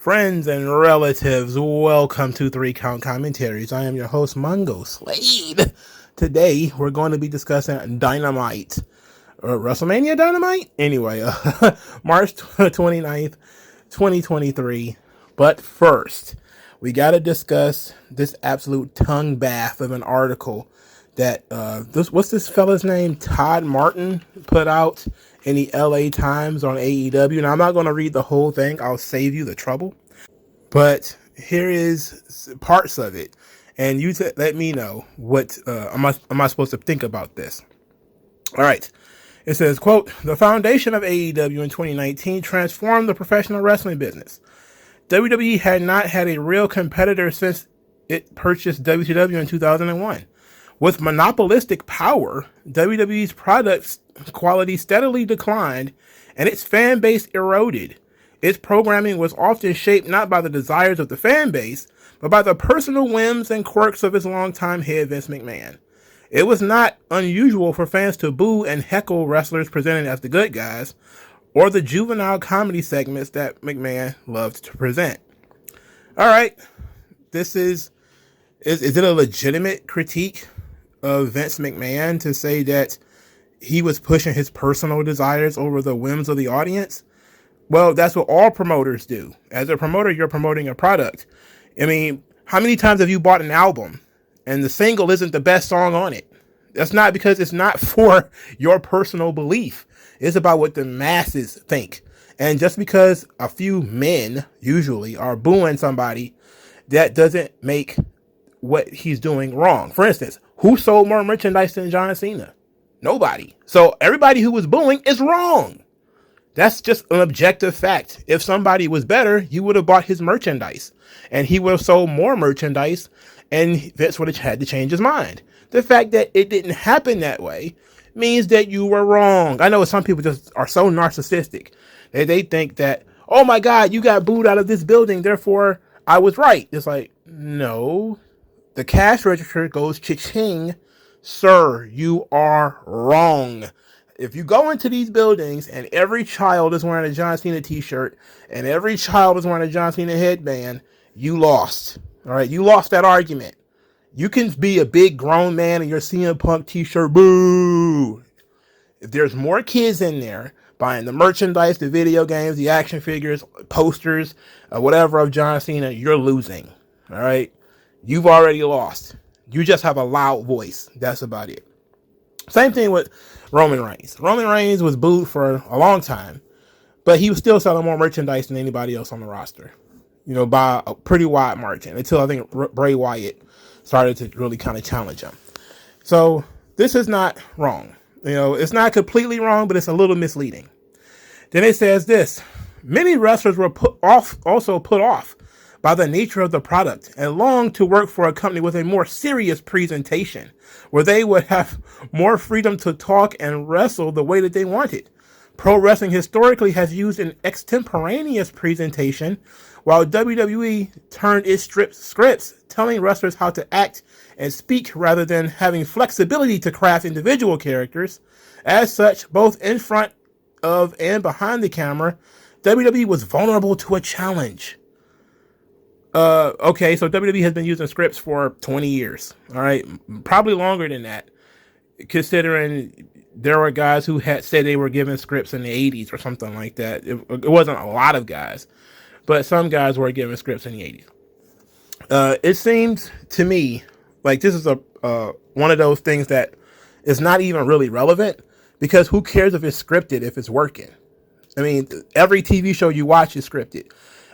Friends and relatives, welcome to 3 Count Commentaries. I am your host, MagMongoSlade. Today, we're going to be discussing Dynamite. WrestleMania Dynamite? Anyway, March 29th, 2023. But first, we got to discuss this absolute tongue bath of an article that, what's this fella's name? Todd Martin put out in the LA Times on AEW. Now, I'm not going to read the whole thing. I'll save you the trouble. But here is parts of it. And you let me know what am I supposed to think about this. All right. It says, quote, "The foundation of AEW in 2019 transformed the professional wrestling business. WWE had not had a real competitor since it purchased WCW in 2001. With monopolistic power, WWE's product quality steadily declined and its fan base eroded. Its programming was often shaped not by the desires of the fan base, but by the personal whims and quirks of its longtime head, Vince McMahon. It was not unusual for fans to boo and heckle wrestlers presented as the good guys, or the juvenile comedy segments that McMahon loved to present." All right, this is it a legitimate critique of Vince McMahon to say that he was pushing his personal desires over the whims of the audience? Well, that's what all promoters do. As a promoter, you're promoting a product. I mean, how many times have you bought an album and the single isn't the best song on it? That's not because it's not for your personal belief. It's about what the masses think. And just because a few men usually are booing somebody, that doesn't make what he's doing wrong. For instance, who sold more merchandise than John Cena? Nobody. So everybody who was booing is wrong. That's just an objective fact. If somebody was better, you would have bought his merchandise and he would have sold more merchandise, and Vince would have had to change his mind. The fact that it didn't happen that way means that you were wrong. I know some people just are so narcissistic that they think that, oh my God, you got booed out of this building, therefore I was right. It's like, no, the cash register goes cha-ching. Sir, you are wrong. If you go into these buildings and every child is wearing a John Cena t-shirt and every child is wearing a John Cena headband, you lost. All right, you lost that argument. You can be a big grown man in your CM Punk t-shirt, boo. If there's more kids in there buying the merchandise, the video games, the action figures, posters, whatever of John Cena, you're losing. All right, you've already lost. You just have a loud voice. That's about it. Same thing with Roman Reigns. Roman Reigns was booed for a long time, but he was still selling more merchandise than anybody else on the roster, by a pretty wide margin, until I think Bray Wyatt started to really kind of challenge him. So this is not wrong. It's not completely wrong, but it's a little misleading. Then it says this: many wrestlers were put off by the nature of the product and longed to work for a company with a more serious presentation, where they would have more freedom to talk and wrestle the way that they wanted. Pro wrestling historically has used an extemporaneous presentation, while WWE turned its scripts, telling wrestlers how to act and speak rather than having flexibility to craft individual characters. As such, both in front of and behind the camera, WWE was vulnerable to a challenge. Okay, so WWE has been using scripts for 20 years. All right, probably longer than that, considering there were guys who had said they were given scripts in the 80s or something like that. It wasn't a lot of guys, but some guys were given scripts in the 80s. It seems to me like this is one of those things that is not even really relevant, because who cares if it's scripted if it's working? I mean, every TV show you watch is scripted.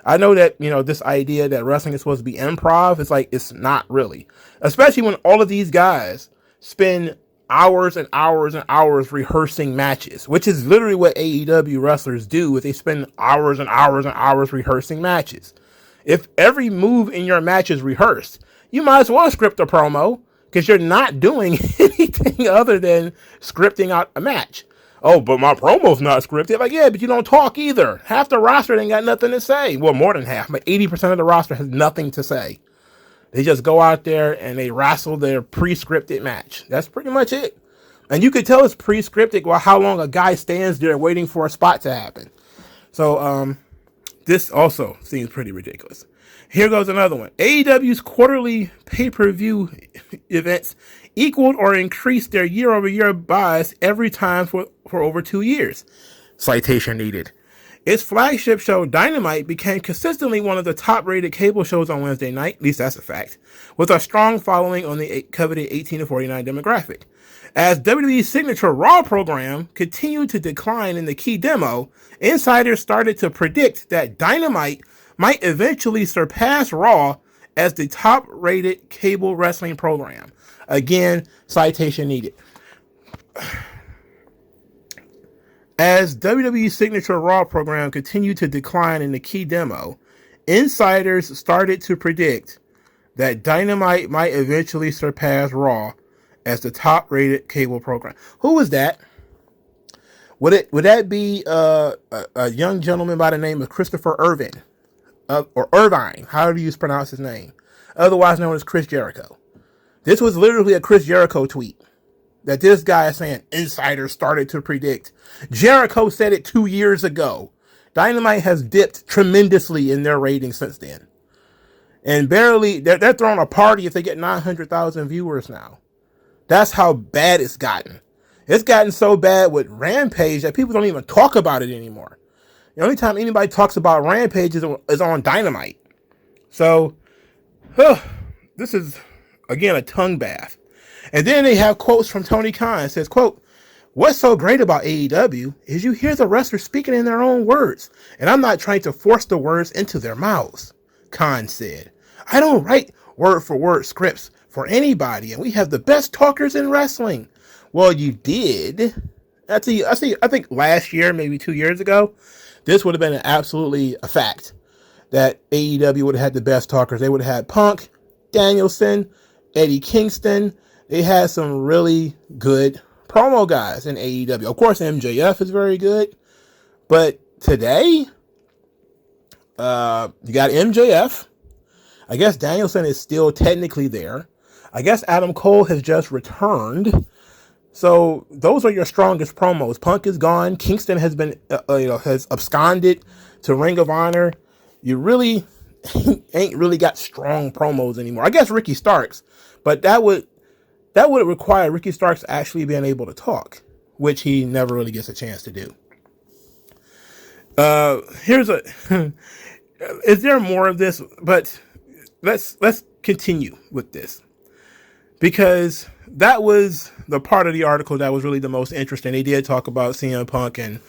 I know that, this idea that wrestling is supposed to be improv, it's not really. Especially when all of these guys spend hours and hours and hours rehearsing matches, which is literally what AEW wrestlers do. They spend hours and hours and hours rehearsing matches. If every move in your match is rehearsed, you might as well script a promo, because you're not doing anything other than scripting out a match. Oh, but my promo's not scripted. Like, yeah, but you don't talk either. Half the roster ain't got nothing to say. Well, more than half, but 80% of the roster has nothing to say. They just go out there and they wrestle their pre-scripted match. That's pretty much it. And you could tell it's pre-scripted by how long a guy stands there waiting for a spot to happen. So, This also seems pretty ridiculous. Here goes another one. AEW's quarterly pay-per-view events equaled or increased their year-over-year buys every time for over 2 years. Citation needed. Its flagship show, Dynamite, became consistently one of the top-rated cable shows on Wednesday night, at least that's a fact, with a strong following on the coveted 18 to 49 demographic. As WWE's signature Raw program continued to decline in the key demo, insiders started to predict that Dynamite might eventually surpass Raw as the top-rated cable wrestling program. Again, citation needed. As WWE's signature Raw program continued to decline in the key demo, insiders started to predict that Dynamite might eventually surpass Raw as the top-rated cable program. Who was that? Would that be a young gentleman by the name of Christopher Irvin, or Irvine? How do you pronounce his name? Otherwise known as Chris Jericho. This was literally a Chris Jericho tweet that this guy is saying insiders started to predict. Jericho said it 2 years ago. Dynamite has dipped tremendously in their ratings since then, and barely they're throwing a party if they get 900,000 viewers now. That's how bad it's gotten. It's gotten so bad with Rampage that people don't even talk about it anymore. The only time anybody talks about Rampage is on Dynamite. So, this is, again, a tongue bath. And then they have quotes from Tony Khan. It says, quote, "What's so great about AEW is you hear the wrestlers speaking in their own words, and I'm not trying to force the words into their mouths," Khan said. "I don't write word-for-word scripts for anybody, and we have the best talkers in wrestling." Well, you did. I think last year, maybe 2 years ago, this would have been absolutely a fact that AEW would have had the best talkers. They would have had Punk, Danielson, Eddie Kingston. They had some really good promo guys in AEW. Of course, MJF is very good, but today, you got MJF. I guess Danielson is still technically there. I guess Adam Cole has just returned. So those are your strongest promos. Punk is gone. Kingston has been, has absconded to Ring of Honor. You really ain't really got strong promos anymore. I guess Ricky Starks, but that would require Ricky Starks actually being able to talk, which he never really gets a chance to do. Is there more of this? But let's continue with this, because that was the part of the article that was really the most interesting. They did talk about CM Punk and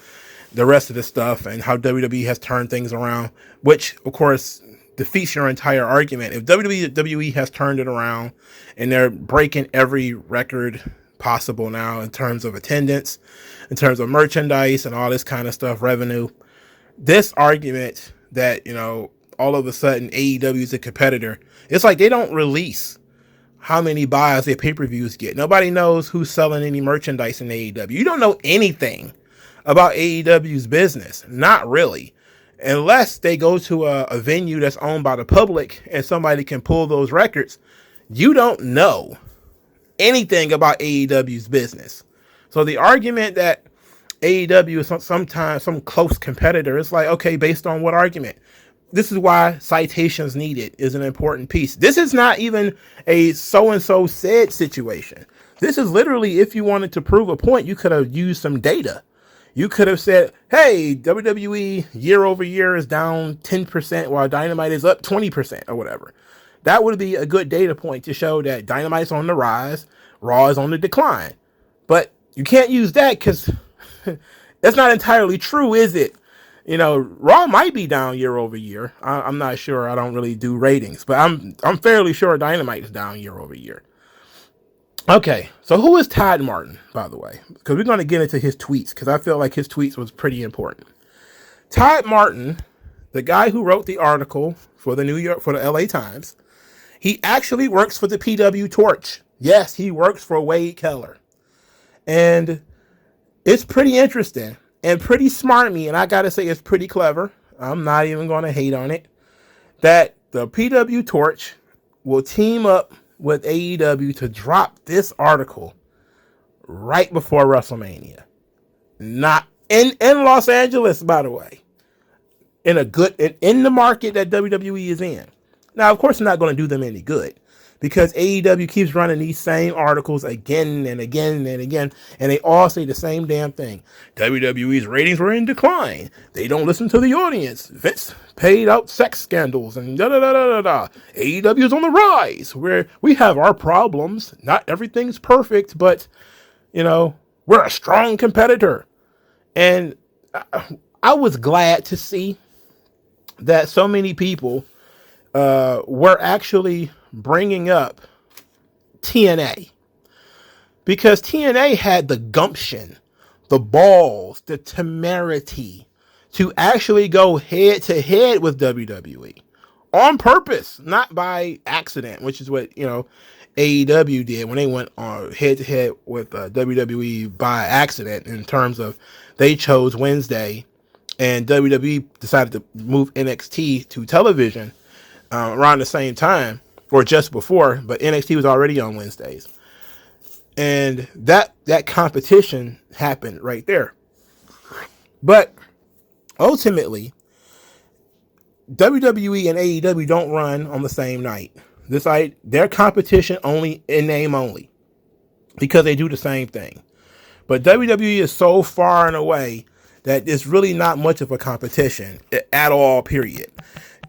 the rest of the stuff and how WWE has turned things around, which of course defeats your entire argument. If WWE has turned it around and they're breaking every record possible now in terms of attendance, in terms of merchandise and all this kind of stuff, revenue, this argument that, all of a sudden AEW is a competitor, it's like they don't release how many buys their pay-per-views get. Nobody knows who's selling any merchandise in AEW. You don't know anything about AEW's business. Not really. Unless they go to a venue that's owned by the public and somebody can pull those records, you don't know anything about AEW's business. So the argument that AEW is sometimes some close competitor, it's like, okay, based on what argument? This is why citations needed is an important piece. This is not even a so-and-so said situation. This is literally, if you wanted to prove a point, you could have used some data. You could have said, hey, WWE year over year is down 10% while Dynamite is up 20% or whatever. That would be a good data point to show that Dynamite's on the rise, Raw is on the decline. But you can't use that because that's not entirely true, is it? Raw might be down year over year. I'm not sure. I don't really do ratings, but I'm fairly sure Dynamite is down year over year. Okay, so who is Todd Martin, by the way? Because we're going to get into his tweets, because I feel like his tweets was pretty important. Todd Martin, the guy who wrote the article for the LA Times, he actually works for the PW Torch. Yes, he works for Wade Keller. And it's pretty interesting and pretty smarmy, and I got to say it's pretty clever. I'm not even going to hate on it. That the PW Torch will team up with AEW to drop this article right before WrestleMania. Not in Los Angeles, by the way. in the market that WWE is in. Now, of course, it's not going to do them any good because AEW keeps running these same articles again and again and again, and they all say the same damn thing. WWE's ratings were in decline. They don't listen to the audience. Vince paid out sex scandals and da da da da da. AEW is on the rise. Where we have our problems. Not everything's perfect, but we're a strong competitor. And I was glad to see that so many people were actually bringing up TNA, because TNA had the gumption, the balls, the temerity to actually go head to head with WWE on purpose, not by accident, which is what AEW did when they went on head to head with WWE by accident, in terms of they chose Wednesday and WWE decided to move NXT to television around the same time, or just before, but NXT was already on Wednesdays. And that competition happened right there. But ultimately, WWE and AEW don't run on the same night. Their competition only in name only, because they do the same thing. But WWE is so far and away that it's really not much of a competition at all, period.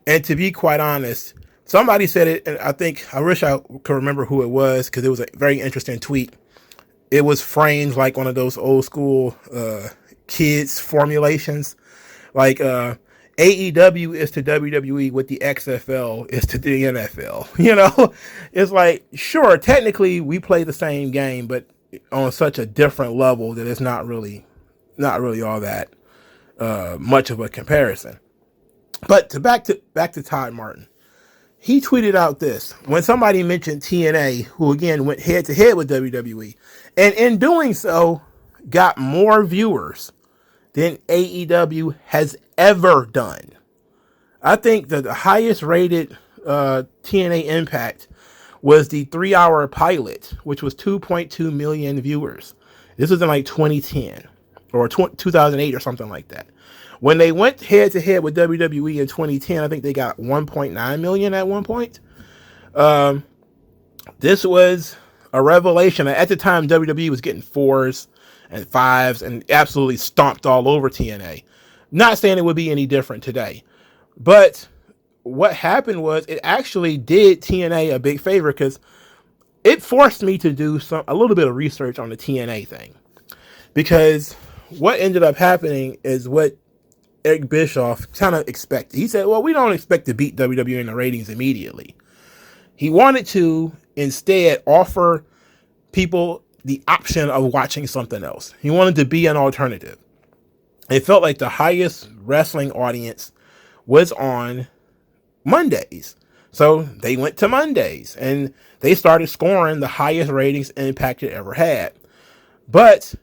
And to be quite honest, somebody said it, and I wish I could remember who it was, because it was a very interesting tweet. It was framed like one of those old school kids formulations. Like AEW is to WWE what the XFL is to the NFL. It's like, sure, technically we play the same game, but on such a different level that it's not really all that much of a comparison. But back to Todd Martin. He tweeted out this when somebody mentioned TNA, who again went head to head with WWE, and in doing so got more viewers than AEW has ever done. I think that the highest rated TNA Impact was the 3-hour pilot, which was 2.2 million viewers. This was in like 2010 or 2008 or something like that. When they went head to head with WWE in 2010, I think they got 1.9 million at one point. This was a revelation. At the time, WWE was getting 4s and 5s and absolutely stomped all over TNA. Not saying it would be any different today, but what happened was it actually did TNA a big favor, because it forced me to do a little bit of research on the TNA thing. Because what ended up happening is what Eric Bischoff kind of expected. He said, well, we don't expect to beat WWE in the ratings immediately. He wanted to instead offer people the option of watching something else. He wanted to be an alternative. It felt like the highest wrestling audience was on Mondays. So they went to Mondays and they started scoring the highest ratings Impact had ever had. But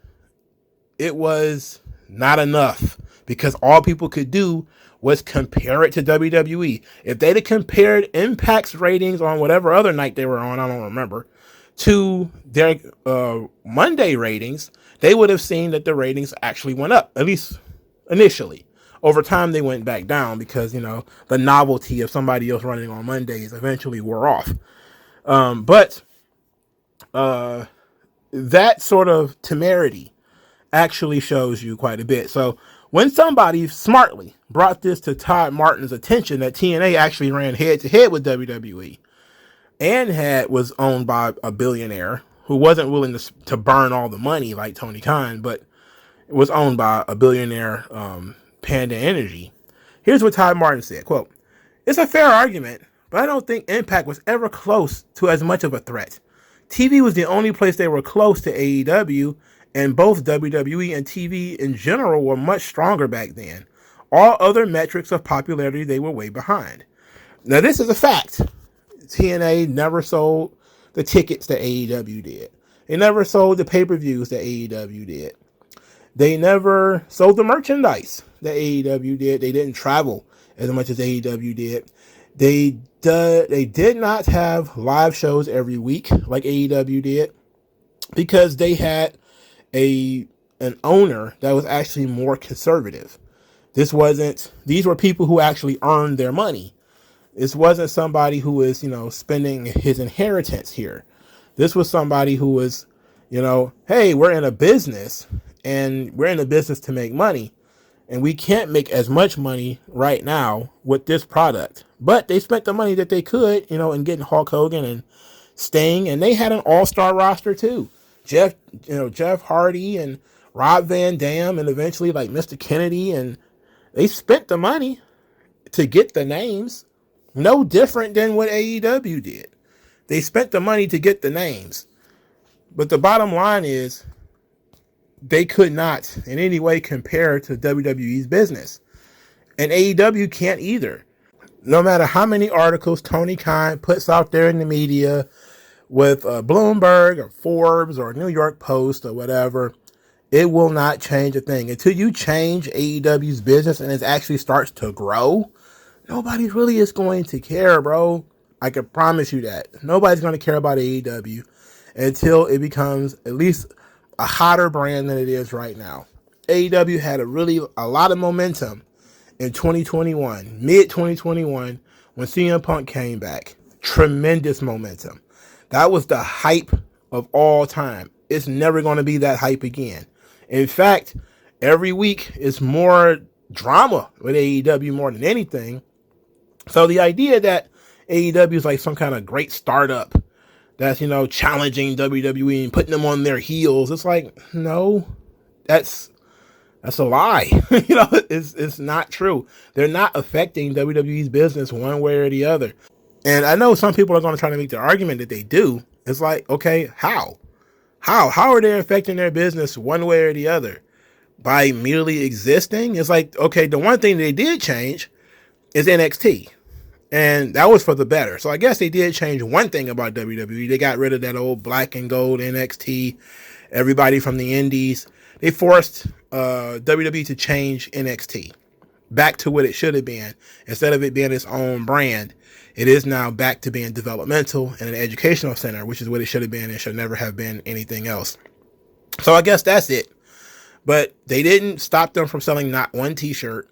it was not enough, because all people could do was compare it to WWE. If they'd have compared Impact's ratings on whatever other night they were on, I don't remember, to their Monday ratings, they would have seen that the ratings actually went up, at least initially. Over time, they went back down because, the novelty of somebody else running on Mondays eventually wore off. But that sort of temerity actually shows you quite a bit. So when somebody smartly brought this to Todd Martin's attention, that TNA actually ran head to head with WWE and was owned by a billionaire who wasn't willing to burn all the money like Tony Khan, but it was owned by a billionaire, Panda Energy. Here's what Todd Martin said, quote, "It's a fair argument, but I don't think Impact was ever close to as much of a threat. TV was the only place they were close to AEW, and both WWE and TV in general were much stronger back then. All other metrics of popularity, they were way behind." Now, this is a fact. TNA never sold the tickets that AEW did. They never sold the pay-per-views that AEW did. They never sold the merchandise that AEW did. They didn't travel as much as AEW did. They did not have live shows every week like AEW did, because they had an owner that was actually more conservative. These were people who actually earned their money. This wasn't somebody who was, spending his inheritance here. This was somebody who was, hey, we're in a business and we're in a business to make money. And we can't make as much money right now with this product. But they spent the money that they could, in getting Hulk Hogan and Sting. And they had an all-star roster too. Jeff Hardy and Rob Van Dam and eventually like Mr. Kennedy. And they spent the money to get the names. No different than what AEW did. They spent the money to get the names. But the bottom line is they could not in any way compare to WWE's business. And AEW can't either. No matter how many articles Tony Khan puts out there in the media with Bloomberg or Forbes or New York Post or whatever, it will not change a thing. Until you change AEW's business and it actually starts to grow, nobody really is going to care, bro. I can promise you that. Nobody's going to care about AEW until it becomes at least a hotter brand than it is right now. AEW had a lot of momentum in 2021, mid-2021, when CM Punk came back. Tremendous momentum. That was the hype of all time. It's never going to be that hype again. In fact, every week is more drama with AEW more than anything. So the idea that AEW is like some kind of great startup that's, challenging WWE and putting them on their heels, it's like, no, that's a lie. It's not true. They're not affecting WWE's business one way or the other. And I know some people are going to try to make the argument that they do. It's like, okay, how? How are they affecting their business one way or the other? By merely existing? It's like, okay, the one thing they did change is NXT. And that was for the better. So I guess they did change one thing about WWE. They got rid of that old black and gold NXT, everybody from the indies. They forced WWE to change NXT back to what it should have been. Instead of it being its own brand, it is now back to being developmental and an educational center, which is what it should have been and should never have been anything else. So I guess that's it. But they didn't stop them from selling not one t-shirt.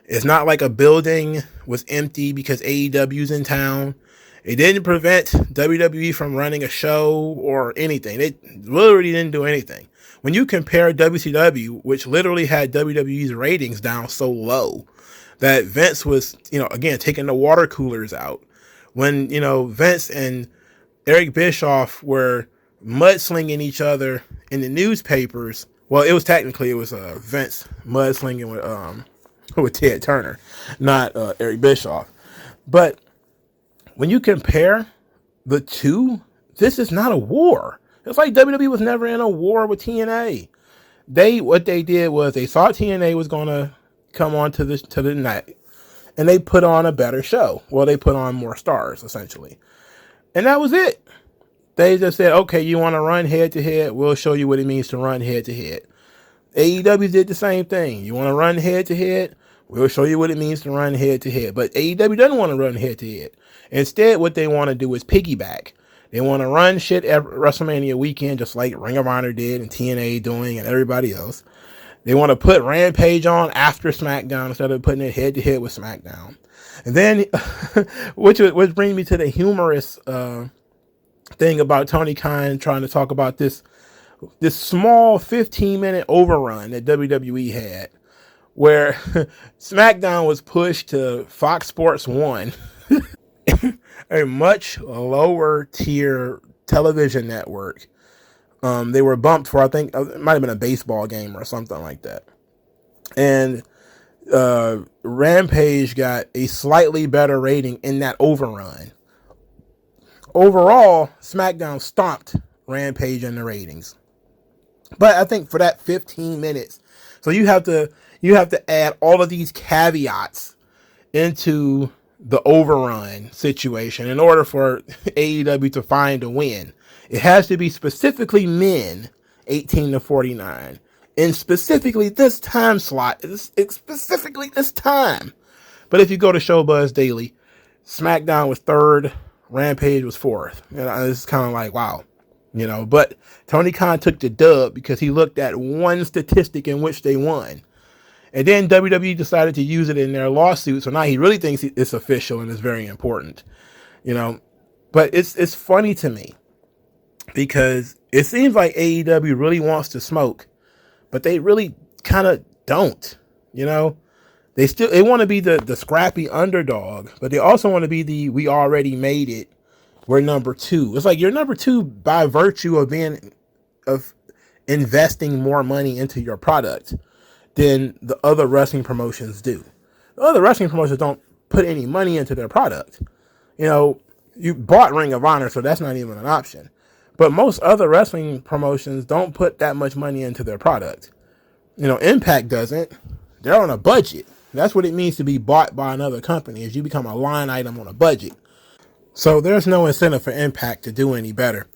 It's not like a building was empty because AEW's in town. It didn't prevent WWE from running a show or anything. They literally didn't do anything. When you compare WCW, which literally had WWE's ratings down so low that Vince was, again, taking the water coolers out. When, Vince and Eric Bischoff were mudslinging each other in the newspapers. Well, it was Vince mudslinging with Ted Turner, not Eric Bischoff. But when you compare the two, this is not a war. It's like WWE was never in a war with TNA. What they did was they thought TNA was going to come on to the night, and they put on a better show. Well, they put on more stars, essentially. And that was it. They just said, okay, you want to run head-to-head? We'll show you what it means to run head-to-head. AEW did the same thing. You want to run head-to-head? We'll show you what it means to run head-to-head. But AEW doesn't want to run head-to-head. Instead, what they want to do is piggyback. They want to run shit every WrestleMania weekend, just like Ring of Honor did and TNA doing and everybody else. They want to put Rampage on after SmackDown instead of putting it head-to-head with SmackDown. And then, which brings me to the humorous thing about Tony Khan trying to talk about this small 15-minute overrun that WWE had, where SmackDown was pushed to Fox Sports 1, a much lower tier television network. They were bumped for, I think, it might have been a baseball game or something like that. And Rampage got a slightly better rating in that overrun. Overall, SmackDown stomped Rampage in the ratings. But I think for that 15 minutes, so you have to add all of these caveats into the overrun situation in order for AEW to find a win. It has to be specifically men 18 to 49. And specifically this time slot. It's specifically this time. But if you go to Showbuzz Daily, SmackDown was third, Rampage was fourth. It's kind of like, wow. But Tony Khan took the dub because he looked at one statistic in which they won. And then WWE decided to use it in their lawsuit. So now he really thinks it's official and it's very important, you know. But it's funny to me because it seems like AEW really wants to smoke, but they really kind of don't, you know. They want to be the scrappy underdog, but they also want to be the we already made it. We're number two. It's like you're number two by virtue of investing more money into your product than the other wrestling promotions do. The other wrestling promotions don't put any money into their product. You know, you bought Ring of Honor, so that's not even an option. But most other wrestling promotions don't put that much money into their product. You know, Impact doesn't. They're on a budget. That's what it means to be bought by another company, is you become a line item on a budget. So there's no incentive for Impact to do any better.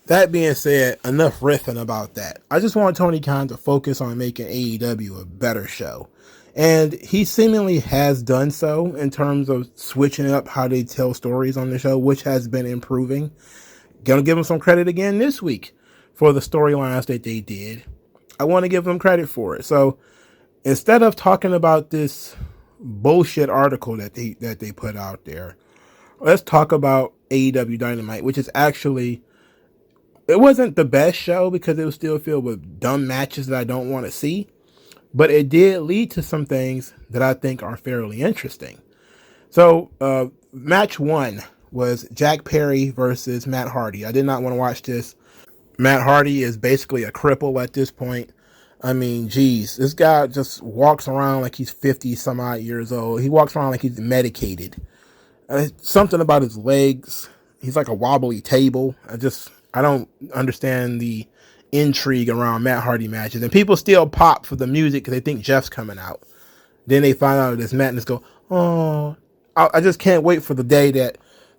That being said, enough riffing about that. I just want Tony Khan to focus on making AEW a better show. And he seemingly has done so in terms of switching up how they tell stories on the show, which has been improving. Gonna give him some credit again this week for the storylines that they did. I want to give them credit for it. So instead of talking about this bullshit article that they put out there, let's talk about AEW Dynamite, which is actually, it wasn't the best show because it was still filled with dumb matches that I don't want to see, but it did lead to some things that I think are fairly interesting. So match one was Jack Perry versus Matt Hardy. I did not want to watch this. Matt Hardy is basically a cripple at this point. I mean, geez, this guy just walks around like he's 50 some odd years old. He walks around like he's medicated. Something about his legs. He's like a wobbly table. I don't understand the intrigue around Matt Hardy matches. And people still pop for the music because they think Jeff's coming out. Then they find out it's Matt and just go, oh, I just can't wait for the day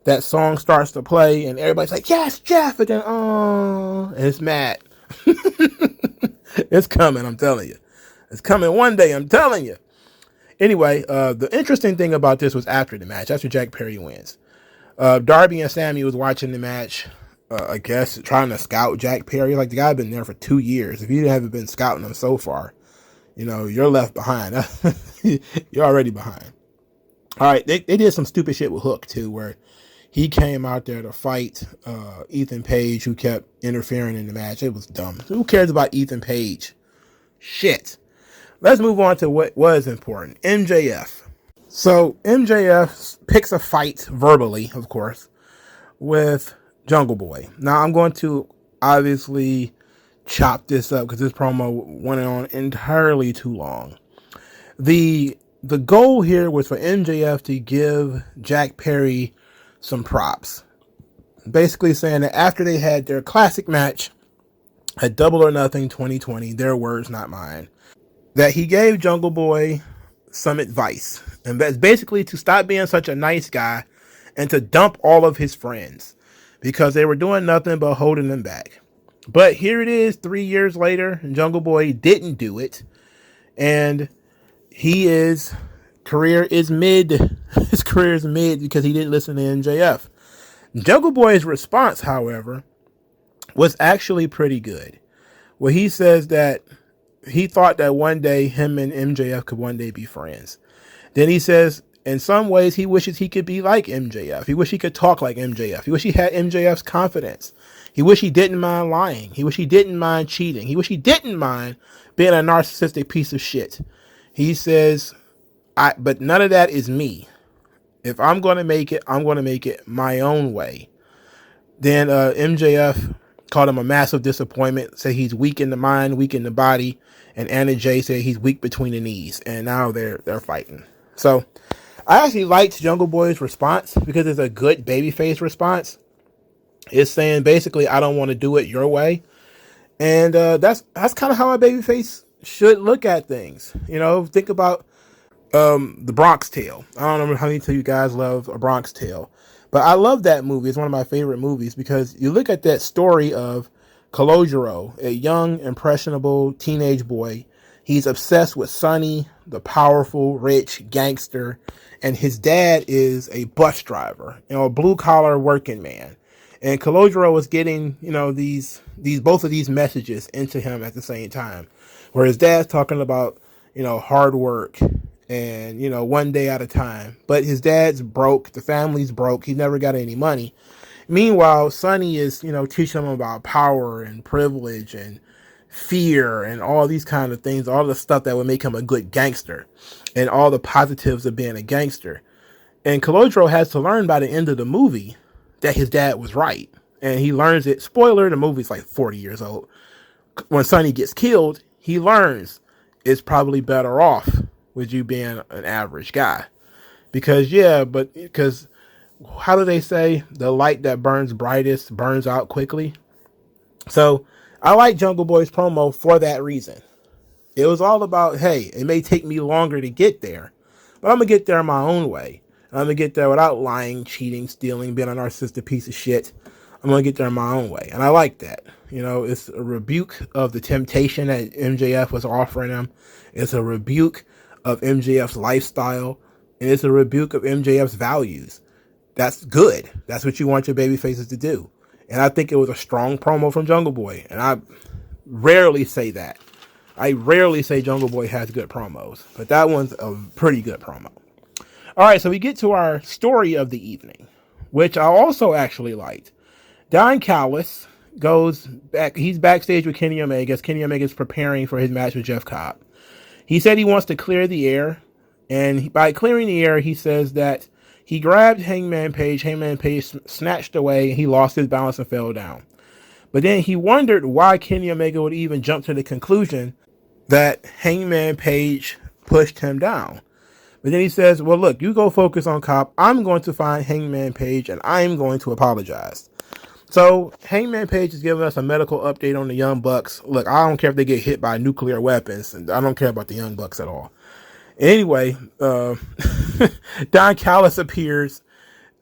that song starts to play and everybody's like, yes, Jeff. And then, oh, and it's Matt. It's coming, I'm telling you. It's coming one day, I'm telling you. Anyway, the interesting thing about this was after the match, after Jack Perry wins. Darby and Sammy was watching the match, I guess, trying to scout Jack Perry. Like, the guy had been there for 2 years. If you haven't been scouting him so far, you know, you're left behind. You're already behind. All right, they did some stupid shit with Hook, too, where he came out there to fight Ethan Page, who kept interfering in the match. It was dumb. Who cares about Ethan Page? Shit. Let's move on to what was important. MJF. So MJF picks a fight, verbally, of course, with Jungle Boy. Now, I'm going to obviously chop this up because this promo went on entirely too long. The goal here was for MJF to give Jack Perry some props. Basically saying that after they had their classic match at Double or Nothing 2020, their words, not mine, that he gave Jungle Boy some advice. And that's basically to stop being such a nice guy and to dump all of his friends because they were doing nothing but holding him back. But here it is 3 years later, and Jungle Boy didn't do it. And his career is mid. His career is mid because he didn't listen to MJF. Jungle Boy's response, however, was actually pretty good. Well, he says that he thought that one day him and MJF could one day be friends. Then he says, in some ways, he wishes he could be like MJF. He wishes he could talk like MJF. He wishes he had MJF's confidence. He wished he didn't mind lying. He wished he didn't mind cheating. He wished he didn't mind being a narcissistic piece of shit. He says, but none of that is me. If I'm going to make it, I'm going to make it my own way. Then MJF called him a massive disappointment, said he's weak in the mind, weak in the body, and Anna Jay said he's weak between the knees, and now they're fighting. So I actually liked Jungle Boy's response because it's a good babyface response. It's saying basically, I don't want to do it your way, and that's kind of how a babyface should look at things. You know, think about the Bronx Tale. I don't know how many of you guys love A Bronx Tale, but I love that movie. It's one of my favorite movies because you look at that story of Calogero, a young, impressionable teenage boy. He's obsessed with Sonny, the powerful, rich gangster, and his dad is a bus driver, you know, a blue-collar working man. And Calogero was getting, you know, these both of these messages into him at the same time, where his dad's talking about, hard work and, one day at a time. But his dad's broke. The family's broke. He never got any money. Meanwhile, Sonny is, teaching him about power and privilege and fear and all these kind of things, all the stuff that would make him a good gangster and all the positives of being a gangster. And Colodro has to learn by the end of the movie that his dad was right. And he learns it. Spoiler, the movie's like 40 years old. When Sonny gets killed, he learns it's probably better off with you being an average guy. Because how do they say the light that burns brightest burns out quickly? So I like Jungle Boy's promo for that reason. It was all about, hey, it may take me longer to get there, but I'm going to get there my own way. I'm going to get there without lying, cheating, stealing, being a narcissistic piece of shit. I'm going to get there my own way. And I like that. It's a rebuke of the temptation that MJF was offering him. It's a rebuke of MJF's lifestyle. And it's a rebuke of MJF's values. That's good. That's what you want your baby faces to do. And I think it was a strong promo from Jungle Boy. And I rarely say that. I rarely say Jungle Boy has good promos. But that one's a pretty good promo. All right, so we get to our story of the evening, which I also actually liked. Don Callis goes back. He's backstage with Kenny Omega as Kenny Omega is preparing for his match with Jeff Cobb. He said he wants to clear the air. And by clearing the air, he says that he grabbed Hangman Page. Hangman Page snatched away. He lost his balance and fell down. But then he wondered why Kenny Omega would even jump to the conclusion that Hangman Page pushed him down. But then he says, well, look, you go focus on Cobb. I'm going to find Hangman Page and I'm going to apologize. So Hangman Page is giving us a medical update on the Young Bucks. Look, I don't care if they get hit by nuclear weapons. I don't care about the Young Bucks at all. Anyway, Don Callis appears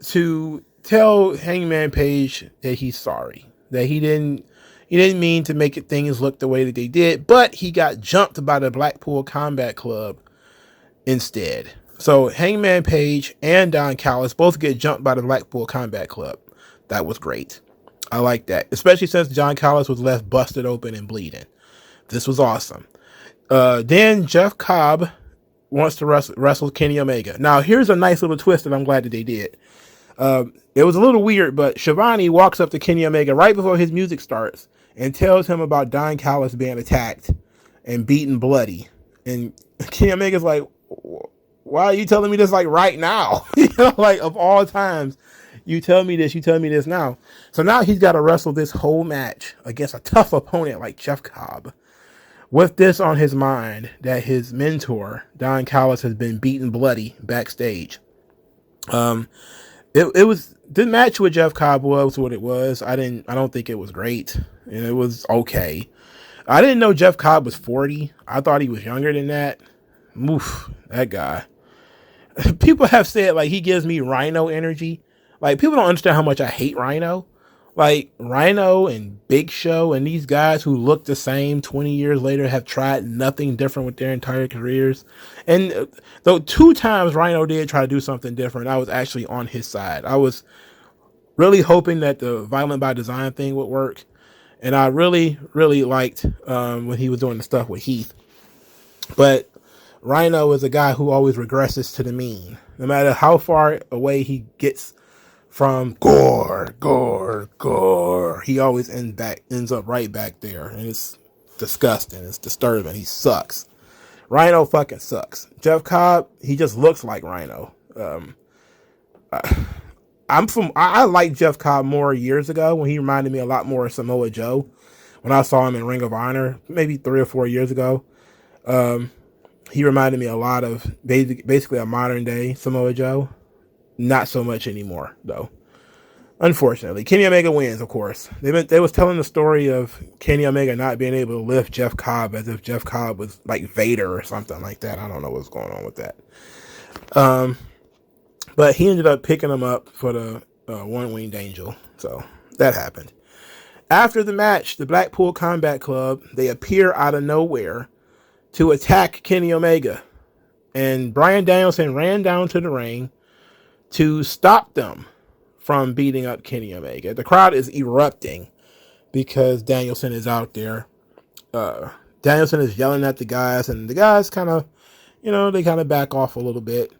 to tell Hangman Page that he's sorry, that he didn't mean to make things look the way that they did, but he got jumped by the Blackpool Combat Club instead. So Hangman Page and Don Callis both get jumped by the Blackpool Combat Club. That was great. I like that, especially since Don Callis was left busted open and bleeding. This was awesome. Then Jeff Cobb wants to wrestle Kenny Omega. Now, here's a nice little twist that I'm glad that they did. It was a little weird, but Shivani walks up to Kenny Omega right before his music starts and tells him about Don Callis being attacked and beaten bloody. And Kenny Omega's like, why are you telling me this like right now? Like of all times, you tell me this now. So now he's got to wrestle this whole match against a tough opponent like Jeff Cobb, with this on his mind that his mentor, Don Callis, has been beaten bloody backstage. It was the match with Jeff Cobb was what it was. I don't think it was great. It was okay. I didn't know Jeff Cobb was 40. I thought he was younger than that. Oof, that guy. People have said like he gives me Rhino energy. Like people don't understand how much I hate Rhino. Like Rhino and Big Show and these guys who look the same 20 years later have tried nothing different with their entire careers. And though 2 times Rhino did try to do something different, I was actually on his side. I was really hoping that the Violent by Design thing would work. And I really, really liked when he was doing the stuff with Heath. But Rhino is a guy who always regresses to the mean. No matter how far away he gets from gore, he always ends up right back there. And it's disgusting. It's disturbing. He sucks. Rhino fucking sucks. Jeff Cobb, he just looks like Rhino. I liked Jeff Cobb more years ago when he reminded me a lot more of Samoa Joe. When I saw him in Ring of Honor, maybe 3 or 4 years ago. He reminded me a lot of basically a modern day Samoa Joe. Not so much anymore, though. Unfortunately, Kenny Omega wins, of course. They was telling the story of Kenny Omega not being able to lift Jeff Cobb as if Jeff Cobb was like Vader or something like that. I don't know what's going on with that. But he ended up picking him up for the one-winged angel. So that happened. After the match, the Blackpool Combat Club, they appear out of nowhere to attack Kenny Omega. And Bryan Danielson ran down to the ring to stop them from beating up Kenny Omega. The crowd is erupting because Danielson is out there. Danielson is yelling at the guys, and the guys kind of, they kind of back off a little bit.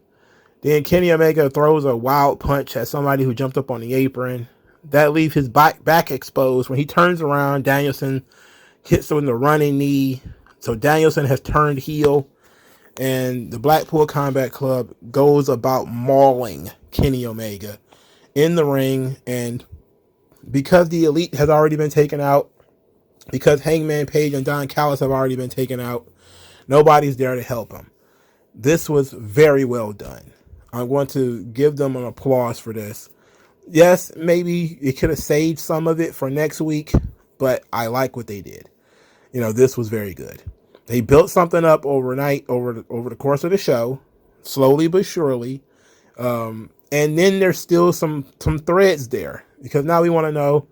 Then Kenny Omega throws a wild punch at somebody who jumped up on the apron. That leaves his back exposed. When he turns around, Danielson hits him with the running knee. So Danielson has turned heel, and the Blackpool Combat Club goes about mauling Kenny Omega in the ring. And because the Elite has already been taken out, because Hangman Page and Don Callis have already been taken out, nobody's there to help him. This was very well done. I'm going to give them an applause for this. Yes, maybe it could have saved some of it for next week, but I like what they did. This was very good. They built something up overnight, over the course of the show, slowly but surely. And then there's still some threads there, because now we want to know.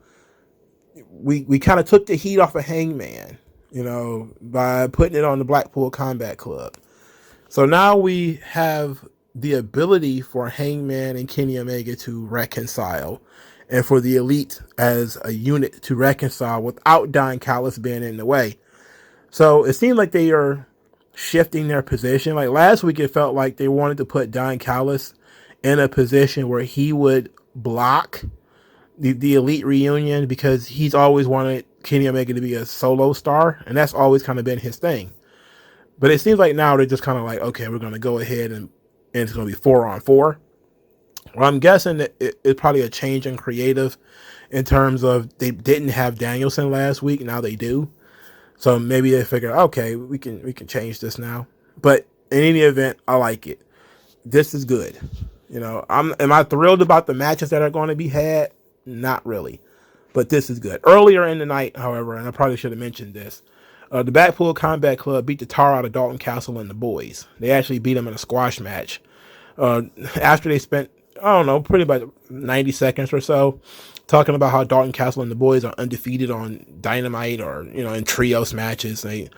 We kind of took the heat off of Hangman, by putting it on the Blackpool Combat Club. So now we have the ability for Hangman and Kenny Omega to reconcile, and for the Elite as a unit to reconcile without Don Callis being in the way. So it seems like they are shifting their position. Like last week, it felt like they wanted to put Don Callis in a position where he would block the Elite reunion, because he's always wanted Kenny Omega to be a solo star, and that's always kind of been his thing. But it seems like now they're just kind of like, okay, we're going to go ahead and it's going to be 4-on-4. Well, I'm guessing that it's probably a change in creative in terms of they didn't have Danielson last week. Now they do. So maybe they figure, okay, we can change this now. But in any event, I like it. This is good. Am I thrilled about the matches that are going to be had? Not really. But this is good. Earlier in the night, however, and I probably should have mentioned this, the Blackpool Combat Club beat the tar out of Dalton Castle and the boys. They actually beat them in a squash match. After they spent, pretty about 90 seconds or so talking about how Dalton Castle and the boys are undefeated on Dynamite, or, in trios matches. They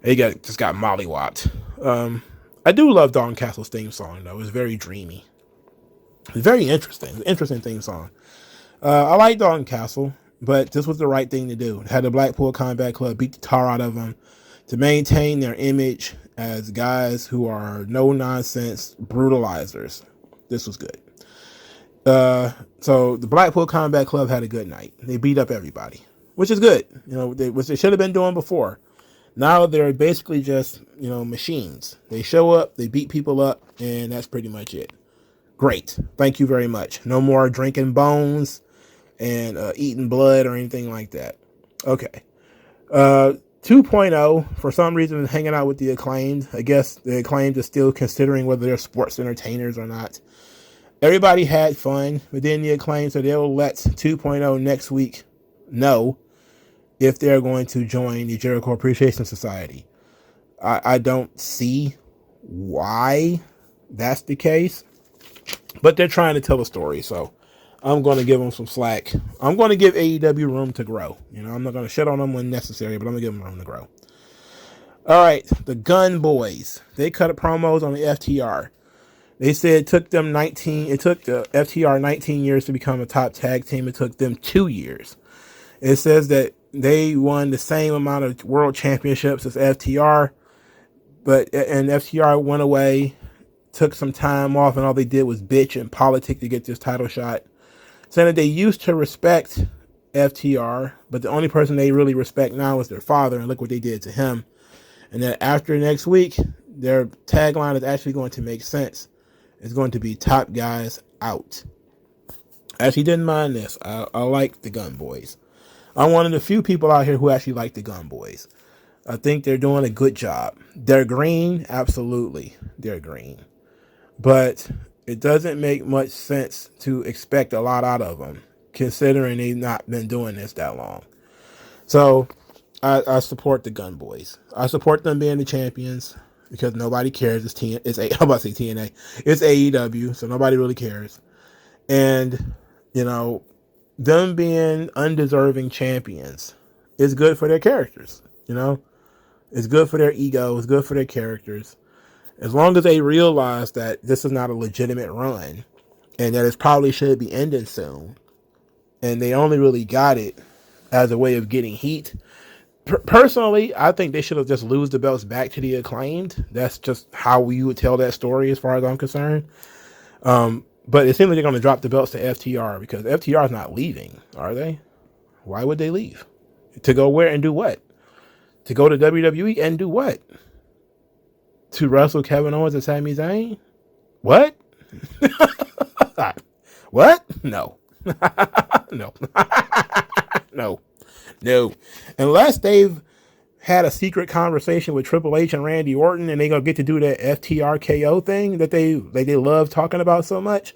just got mollywopped. I do love Dalton Castle's theme song, though. It was very dreamy. It's very interesting. Interesting theme song. I like Dalton Castle, but this was the right thing to do. Had the Blackpool Combat Club beat the tar out of them to maintain their image as guys who are no-nonsense brutalizers. This was good. So the Blackpool Combat Club had a good night. They beat up everybody, which is good. Which they should have been doing before. Now they're basically just, machines. They show up, they beat people up, and that's pretty much it. Great. Thank you very much. No more drinking bones and eating blood or anything like that. Okay. 2.0, for some reason, hanging out with the Acclaimed. I guess the Acclaimed is still considering whether they're sports entertainers or not. Everybody had fun, but then the Acclaimed, so they'll let 2.0 next week know if they're going to join the Jericho Appreciation Society. I don't see why that's the case, but they're trying to tell a story, so I'm going to give them some slack. I'm going to give AEW room to grow. I'm not going to shit on them when necessary, but I'm going to give them room to grow. All right, the Gun Boys. They cut promos on the FTR. They said it took the FTR 19 years to become a top tag team. It took them 2 years. It says that they won the same amount of world championships as FTR, and FTR went away, took some time off, and all they did was bitch and politic to get this title shot. Saying that they used to respect FTR, but the only person they really respect now is their father, and look what they did to him. And then after next week, their tagline is actually going to make sense. It's going to be top guys out. I actually didn't mind this. I like the Gun Boys. I'm one of the few people out here who actually like the Gun Boys. I think they're doing a good job. They're green, absolutely. They're green. But it doesn't make much sense to expect a lot out of them, considering they've not been doing this that long. So I support the Gun Boys. I support them being the champions because nobody cares. I'm about to say TNA. It's AEW, so nobody really cares. And, them being undeserving champions is good for their characters. It's good for their ego. It's good for their characters. As long as they realize that this is not a legitimate run and that it probably should be ending soon, and they only really got it as a way of getting heat, Personally, I think they should have just lose the belts back to the Acclaimed. That's just how we would tell that story as far as I'm concerned. But it seems like they're going to drop the belts to FTR because FTR is not leaving, are they? Why would they leave? To go where and do what? To go to WWE and do what? To wrestle Kevin Owens and Sami Zayn? What? What? No. No. No. Unless they've had a secret conversation with Triple H and Randy Orton and they're going to get to do that FTRKO thing that they love talking about so much.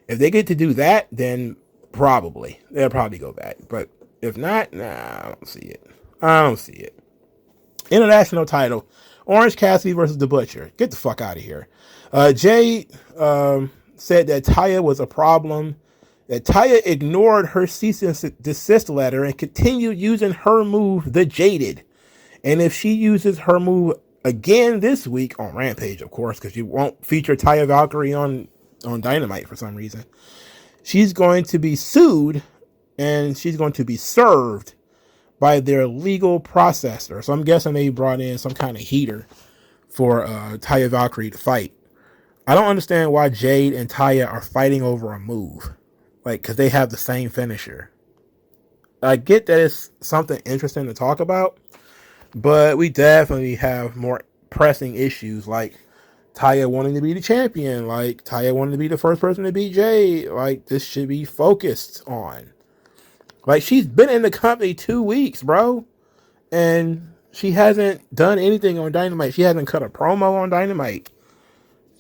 If they get to do that, then they'll probably go back. But if not, nah, I don't see it. International title, Orange Cassidy versus The Butcher. Get the fuck out of here. Jay said that Taya was a problem, that Taya ignored her cease and desist letter and continued using her move, the Jaded. And if she uses her move again this week, on Rampage, of course, because you won't feature Taya Valkyrie on Dynamite for some reason, she's going to be sued and she's going to be served by their legal processor. So I'm guessing they brought in some kind of heater for Taya Valkyrie to fight. I don't understand why Jade and Taya are fighting over a move. Like, because they have the same finisher. I get that it's something interesting to talk about, but we definitely have more pressing issues, like Taya wanting to be the champion, like Taya wanting to be the first person to beat Jade. Like, this should be focused on. Like, she's been in the company 2 weeks, bro, and she hasn't done anything on Dynamite. She hasn't cut a promo on Dynamite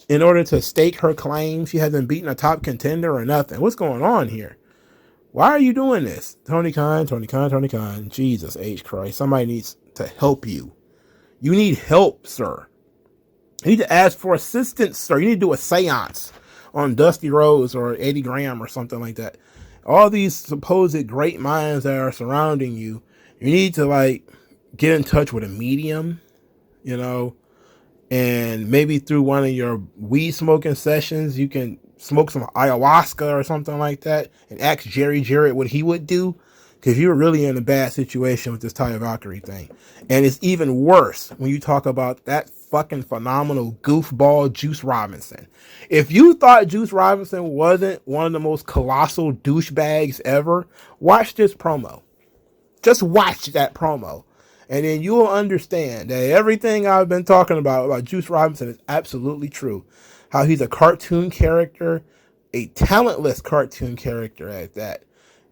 in order to stake her claim. She hasn't beaten a top contender or nothing. What's going on here? Why are you doing this? Tony Khan. Jesus H. Christ. Somebody needs to help you. You need help, sir. You need to ask for assistance, sir. You need to do a seance on Dusty Rhodes or Eddie Graham or something like that. All these supposed great minds that are surrounding you, you need to, like, get in touch with a medium, you know, and maybe through one of your weed smoking sessions, you can smoke some ayahuasca or something like that and ask Jerry Jarrett what he would do, because you're really in a bad situation with this Taya Valkyrie thing. And it's even worse when you talk about that fucking phenomenal goofball Juice Robinson. If you thought Juice Robinson wasn't one of the most colossal douchebags ever, watch this promo. Just watch that promo. And then you'll understand that everything I've been talking about Juice Robinson is absolutely true. How he's a cartoon character, a talentless cartoon character at that.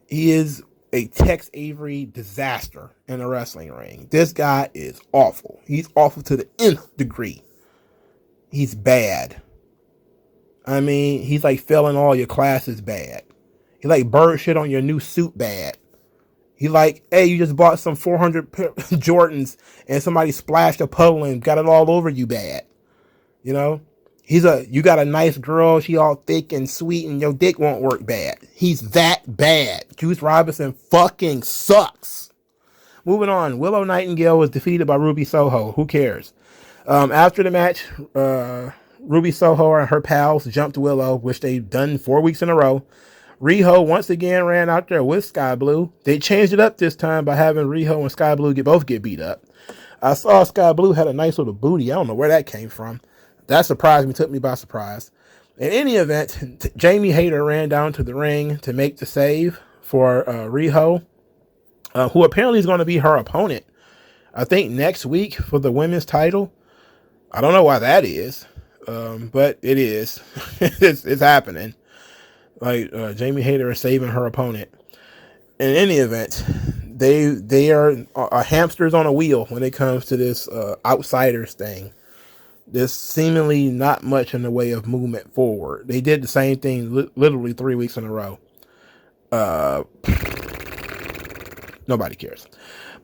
He is a Tex Avery disaster in a wrestling ring. This guy is awful. He's awful to the nth degree. He's bad. I mean, he's like failing all your classes bad. He like bird shit on your new suit bad. He like, hey, you just bought some 400 Jordans and somebody splashed a puddle and got it all over you bad. You know? You got a nice girl, she all thick and sweet and your dick won't work bad. He's that bad. Juice Robinson fucking sucks. Moving on. Willow Nightingale was defeated by Ruby Soho. Who cares? After the match, Ruby Soho and her pals jumped Willow, which they've done 4 weeks in a row. Riho once again ran out there with Sky Blue. They changed it up this time by having Riho and Sky Blue both get beat up. I saw Sky Blue had a nice little booty. I don't know where that came from. That surprised me, took me by surprise. In any event, Jamie Hayter ran down to the ring to make the save for Riho, who apparently is going to be her opponent, I think, next week for the women's title. I don't know why that is, but it is. It's happening. Like, Jamie Hayter is saving her opponent. In any event, they are hamsters on a wheel when it comes to this outsiders thing. There's seemingly not much in the way of movement forward. They did the same thing literally 3 weeks in a row. Nobody cares.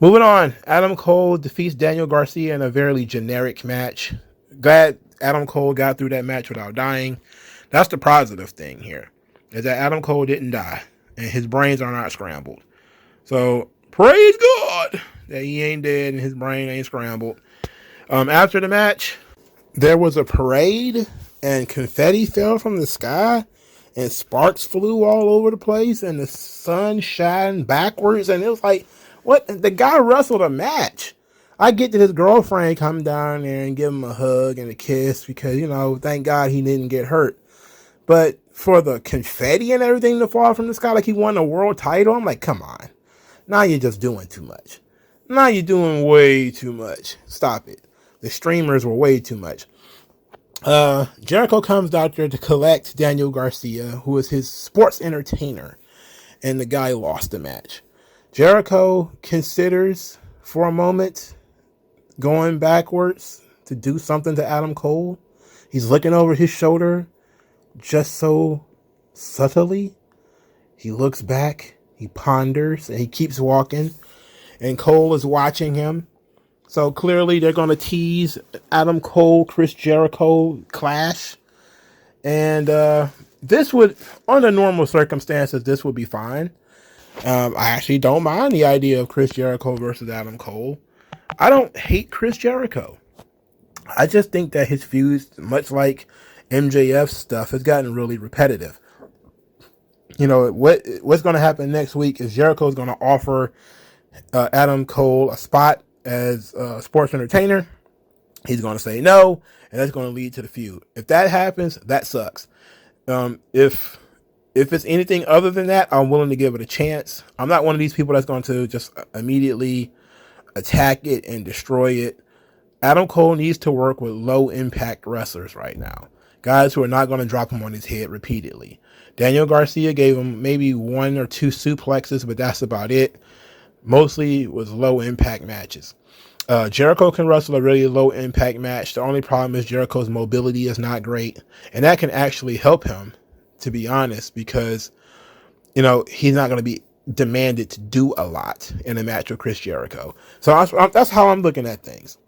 Moving on. Adam Cole defeats Daniel Garcia in a very generic match. Glad Adam Cole got through that match without dying. That's the positive thing here, is that Adam Cole didn't die and his brains are not scrambled. So praise God that he ain't dead and his brain ain't scrambled. After the match, there was a parade and confetti fell from the sky and sparks flew all over the place and the sun shined backwards. And it was like, What? The guy wrestled a match. I get that his girlfriend come down there and give him a hug and a kiss because, thank God he didn't get hurt. But for the confetti and everything to fall from the sky like he won a world title, I'm like, come on. Now you're just doing too much. Now you're doing way too much. Stop it. The streamers were way too much. Jericho comes out there to collect Daniel Garcia, who is his sports entertainer, and the guy lost the match. Jericho considers for a moment going backwards to do something to Adam Cole. He's looking over his shoulder just so subtly. He looks back, he ponders, and he keeps walking, and Cole is watching him. So clearly they're going to tease Adam Cole, Chris Jericho clash. And this would, under normal circumstances, this would be fine. I actually don't mind the idea of Chris Jericho versus Adam Cole. I don't hate Chris Jericho. I just think that his feuds, much like MJF stuff, has gotten really repetitive. What's going to happen next week is Jericho is going to offer Adam Cole a spot as a sports entertainer. He's going to say no, and that's going to lead to the feud. If that happens, that sucks. If it's anything other than that, I'm willing to give it a chance. I'm not one of these people that's going to just immediately attack it and destroy it. Adam Cole needs to work with low impact wrestlers right now. Guys who are not going to drop him on his head repeatedly. Daniel Garcia gave him maybe 1 or 2 suplexes, but that's about it. Mostly with low impact matches. Jericho can wrestle a really low impact match. The only problem is Jericho's mobility is not great. And that can actually help him, to be honest, because, he's not going to be demanded to do a lot in a match with Chris Jericho. So that's how I'm looking at things.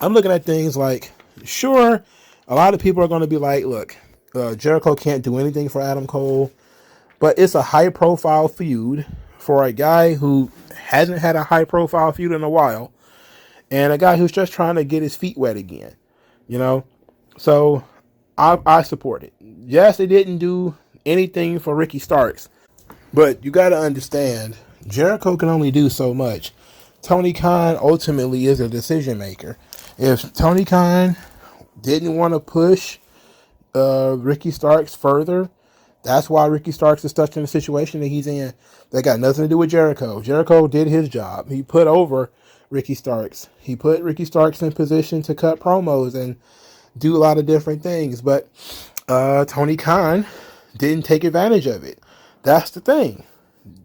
I'm looking at things like, sure, a lot of people are going to be like, look, Jericho can't do anything for Adam Cole, but it's a high profile feud for a guy who hasn't had a high profile feud in a while, and a guy who's just trying to get his feet wet again, So I support it. Yes, they didn't do anything for Ricky Starks, but you got to understand, Jericho can only do so much. Tony Khan ultimately is a decision maker. If Tony Khan didn't want to push Ricky Starks further, that's why Ricky Starks is stuck in the situation that he's in. That got nothing to do with Jericho. Jericho did his job. He put over Ricky Starks. He put Ricky Starks in position to cut promos and do a lot of different things. But Tony Khan didn't take advantage of it. That's the thing.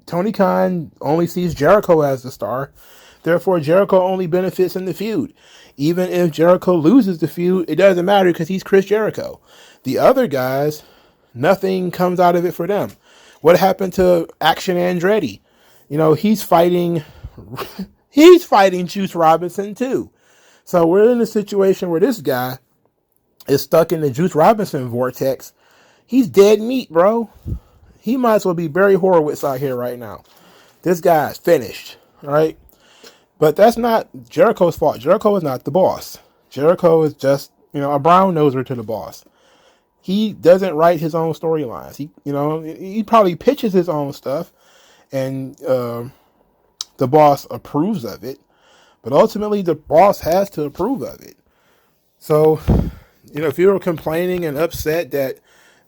Tony Khan only sees Jericho as the star. Therefore, Jericho only benefits in the feud. Even if Jericho loses the feud, it doesn't matter because he's Chris Jericho. The other guys, nothing comes out of it for them. What happened to Action Andretti? He's fighting Juice Robinson too. So we're in a situation where this guy is stuck in the Juice Robinson vortex. He's dead meat, bro. He might as well be Barry Horowitz out here right now. This guy's finished, right? But that's not Jericho's fault. Jericho is not the boss. Jericho is just, a brown noser to the boss. He doesn't write his own storylines. He probably pitches his own stuff, and the boss approves of it. But ultimately, the boss has to approve of it. So, if you're complaining and upset that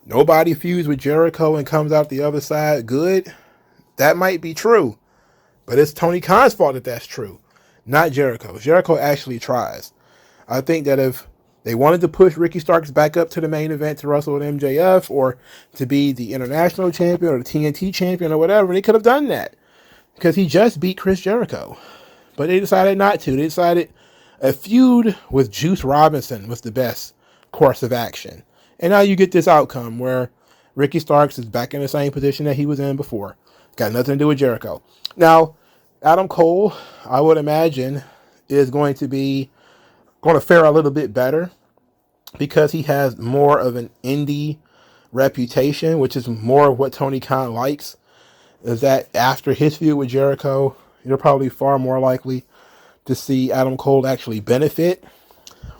nobody feuds with Jericho and comes out the other side good, that might be true. But it's Tony Khan's fault that that's true, not Jericho. Jericho actually tries. I think that if they wanted to push Ricky Starks back up to the main event to wrestle with MJF or to be the international champion or the TNT champion or whatever, they could have done that because he just beat Chris Jericho. But they decided not to. They decided a feud with Juice Robinson was the best course of action. And now you get this outcome where Ricky Starks is back in the same position that he was in before. Got nothing to do with Jericho. Now, Adam Cole, I would imagine, is going to fare a little bit better because he has more of an indie reputation, which is more of what Tony Khan likes, is that after his feud with Jericho, you're probably far more likely to see Adam Cole actually benefit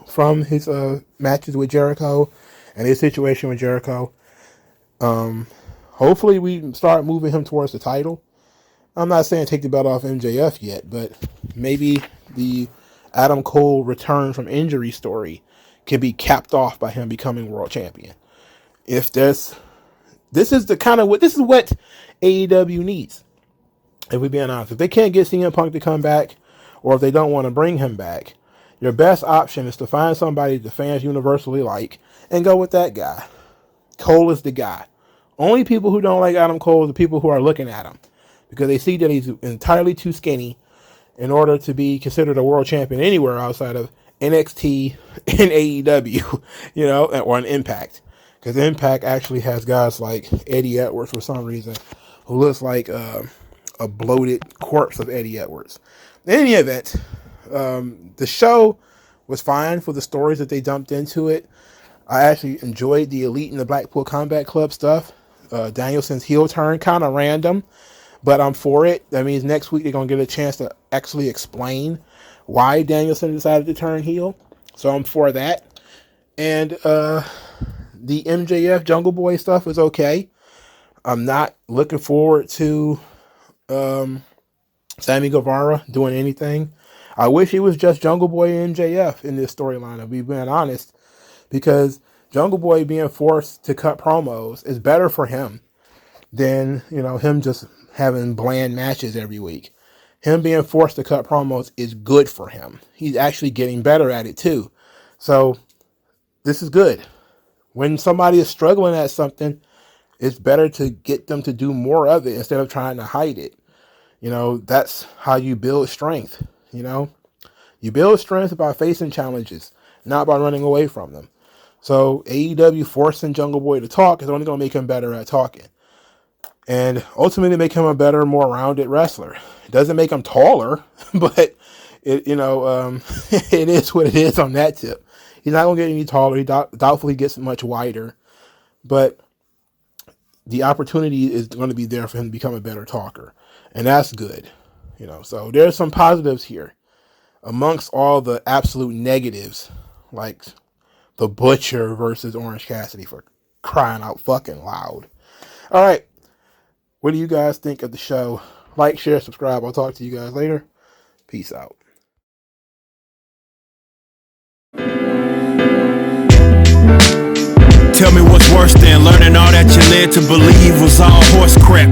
from his matches with Jericho and his situation with Jericho. Hopefully we start moving him towards the title. I'm not saying take the belt off MJF yet, but maybe the Adam Cole return from injury story can be capped off by him becoming world champion. If this is the kind of what AEW needs. If we're being honest, if they can't get CM Punk to come back, or if they don't want to bring him back, your best option is to find somebody the fans universally like and go with that guy. Cole is the guy. Only people who don't like Adam Cole are the people who are looking at him because they see that he's entirely too skinny in order to be considered a world champion anywhere outside of NXT and AEW, or an Impact. Because Impact actually has guys like Eddie Edwards for some reason, who looks like a bloated corpse of Eddie Edwards. In any event, the show was fine for the stories that they dumped into it. I actually enjoyed the Elite and the Blackpool Combat Club stuff. Danielson's heel turn, kind of random, but I'm for it. That means next week they're going to get a chance to actually explain why Danielson decided to turn heel. So I'm for that. And the MJF Jungle Boy stuff was okay. I'm not looking forward to Sammy Guevara doing anything. I wish he was just Jungle Boy and MJF in this storyline, if we're being honest, because Jungle Boy being forced to cut promos is better for him than, him just having bland matches every week. Him being forced to cut promos is good for him. He's actually getting better at it too. So this is good. When somebody is struggling at something, it's better to get them to do more of it instead of trying to hide it. That's how you build strength. You build strength by facing challenges, not by running away from them. So AEW forcing Jungle Boy to talk is only going to make him better at talking. And ultimately make him a better, more rounded wrestler. It doesn't make him taller, but it is what it is on that tip. He's not going to get any taller. He doubtfully gets much wider. But the opportunity is going to be there for him to become a better talker. And that's good. So there's some positives here. Amongst all the absolute negatives, like the Butcher versus Orange Cassidy, for crying out fucking loud. All right. What do you guys think of the show? Like, share, subscribe. I'll talk to you guys later. Peace out. Tell me what's worse than learning all that you led to believe was all horse crap.